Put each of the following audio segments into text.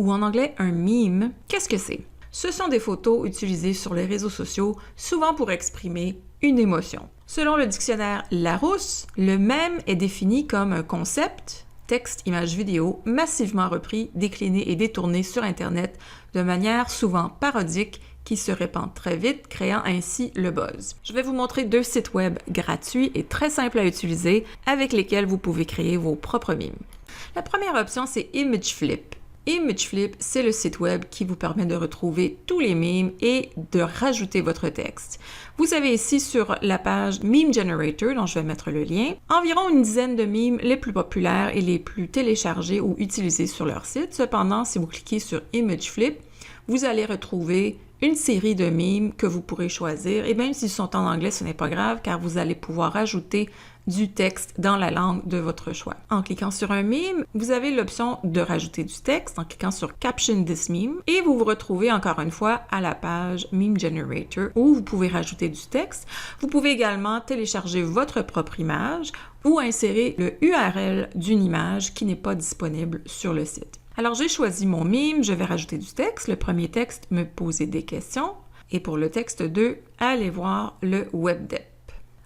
ou en anglais un meme, qu'est-ce que c'est? Ce sont des photos utilisées sur les réseaux sociaux, souvent pour exprimer une émotion. Selon le dictionnaire Larousse, le mème est défini comme un concept, texte, image, vidéo, massivement repris, décliné et détourné sur Internet de manière souvent parodique qui se répand très vite, créant ainsi le buzz. Je vais vous montrer 2 sites web gratuits et très simples à utiliser avec lesquels vous pouvez créer vos propres mimes. La première option, c'est ImageFlip. ImageFlip, c'est le site web qui vous permet de retrouver tous les mimes et de rajouter votre texte. Vous avez ici sur la page Meme Generator, dont je vais mettre le lien, environ une dizaine de mimes les plus populaires et les plus téléchargés ou utilisés sur leur site. Cependant, si vous cliquez sur ImageFlip, vous allez retrouver une série de mimes que vous pourrez choisir, et même s'ils sont en anglais, ce n'est pas grave, car vous allez pouvoir ajouter du texte dans la langue de votre choix. En cliquant sur un meme, vous avez l'option de rajouter du texte en cliquant sur Caption this meme, et vous vous retrouvez encore une fois à la page Meme Generator où vous pouvez rajouter du texte. Vous pouvez également télécharger votre propre image ou insérer le URL d'une image qui n'est pas disponible sur le site. Alors, j'ai choisi mon meme, je vais rajouter du texte. Le premier texte, me poser des questions. Et pour le texte 2, allez voir le WebDep.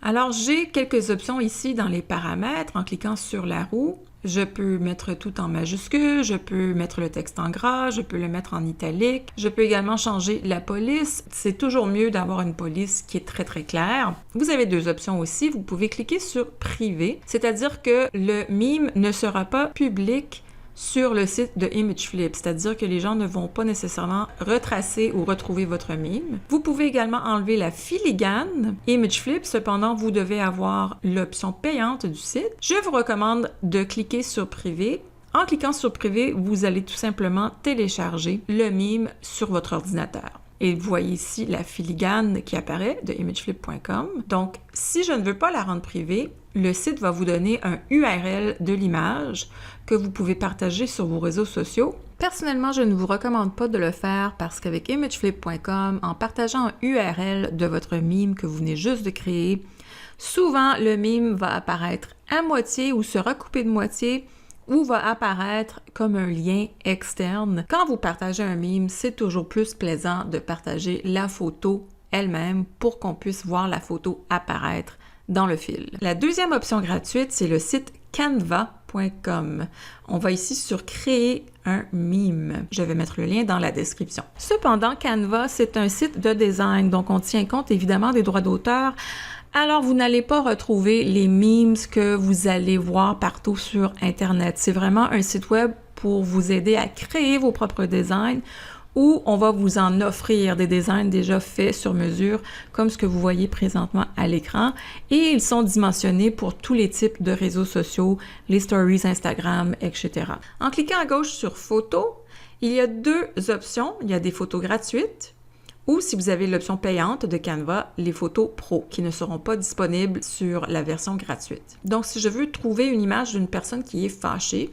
Alors, j'ai quelques options ici dans les paramètres. En cliquant sur la roue, je peux mettre tout en majuscule, je peux mettre le texte en gras, je peux le mettre en italique. Je peux également changer la police. C'est toujours mieux d'avoir une police qui est très très claire. Vous avez 2 options aussi. Vous pouvez cliquer sur Privé, c'est-à-dire que le meme ne sera pas public sur le site de ImageFlip, c'est-à-dire que les gens ne vont pas nécessairement retracer ou retrouver votre meme. Vous pouvez également enlever la filigrane ImageFlip, cependant, vous devez avoir l'option payante du site. Je vous recommande de cliquer sur Privé. En cliquant sur Privé, vous allez tout simplement télécharger le meme sur votre ordinateur. Et vous voyez ici la filigrane qui apparaît de imageflip.com. Donc, si je ne veux pas la rendre privée, le site va vous donner un URL de l'image que vous pouvez partager sur vos réseaux sociaux. Personnellement, je ne vous recommande pas de le faire parce qu'avec imageflip.com, en partageant un URL de votre meme que vous venez juste de créer, souvent le meme va apparaître à moitié ou se recouper de moitié ou va apparaître comme un lien externe. Quand vous partagez un meme, c'est toujours plus plaisant de partager la photo elle-même pour qu'on puisse voir la photo apparaître dans le fil. La deuxième option gratuite, c'est le site canva.com. On va ici sur créer un meme. Je vais mettre le lien dans la description. Cependant, Canva, c'est un site de design, donc on tient compte évidemment des droits d'auteur. Alors, vous n'allez pas retrouver les memes que vous allez voir partout sur Internet. C'est vraiment un site web pour vous aider à créer vos propres designs où on va vous en offrir des designs déjà faits sur mesure, comme ce que vous voyez présentement à l'écran. Et ils sont dimensionnés pour tous les types de réseaux sociaux, les stories, Instagram, etc. En cliquant à gauche sur Photos, il y a 2 options. Il y a des photos gratuites, ou si vous avez l'option payante de Canva, les photos pro qui ne seront pas disponibles sur la version gratuite. Donc, si je veux trouver une image d'une personne qui est fâchée,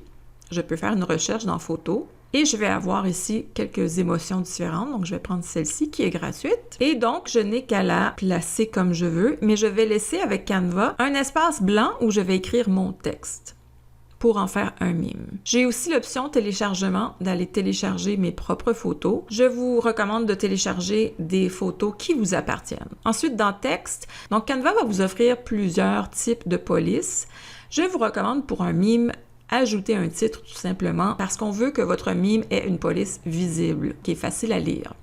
je peux faire une recherche dans Photos et je vais avoir ici quelques émotions différentes. Donc, je vais prendre celle-ci qui est gratuite. Et donc, je n'ai qu'à la placer comme je veux, mais je vais laisser avec Canva un espace blanc où je vais écrire mon texte pour en faire un meme. J'ai aussi l'option téléchargement, d'aller télécharger mes propres photos. Je vous recommande de télécharger des photos qui vous appartiennent. Ensuite, dans texte, donc Canva va vous offrir plusieurs types de polices. Je vous recommande pour un meme, ajouter un titre tout simplement parce qu'on veut que votre meme ait une police visible, qui est facile à lire.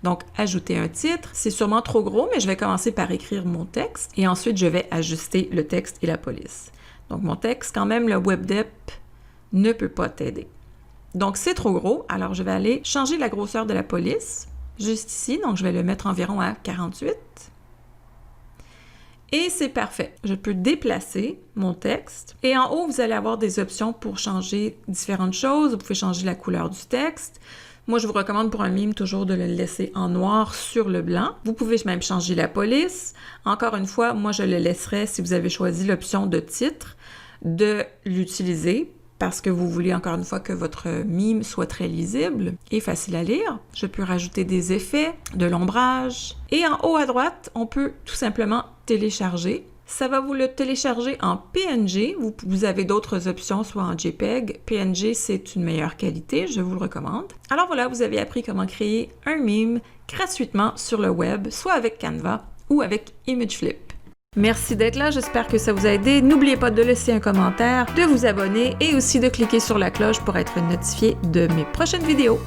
Donc, ajouter un titre, c'est sûrement trop gros, mais je vais commencer par écrire mon texte et ensuite je vais ajuster le texte et la police. Donc, mon texte, quand même, le WebDep ne peut pas t'aider. Donc, c'est trop gros, alors je vais aller changer la grosseur de la police, juste ici. Donc, je vais le mettre environ à 48. Et c'est parfait. Je peux déplacer mon texte. Et en haut, vous allez avoir des options pour changer différentes choses. Vous pouvez changer la couleur du texte. Moi, je vous recommande pour un meme toujours de le laisser en noir sur le blanc. Vous pouvez même changer la police. Encore une fois, moi, je le laisserai, si vous avez choisi l'option de titre, de l'utiliser parce que vous voulez encore une fois que votre meme soit très lisible et facile à lire. Je peux rajouter des effets, de l'ombrage. Et en haut à droite, on peut tout simplement télécharger Ça va vous le télécharger en PNG. Vous avez d'autres options, soit en JPEG. PNG, c'est une meilleure qualité, je vous le recommande. Alors voilà, vous avez appris comment créer un meme gratuitement sur le web, soit avec Canva ou avec ImageFlip. Merci d'être là, j'espère que ça vous a aidé. N'oubliez pas de laisser un commentaire, de vous abonner et aussi de cliquer sur la cloche pour être notifié de mes prochaines vidéos.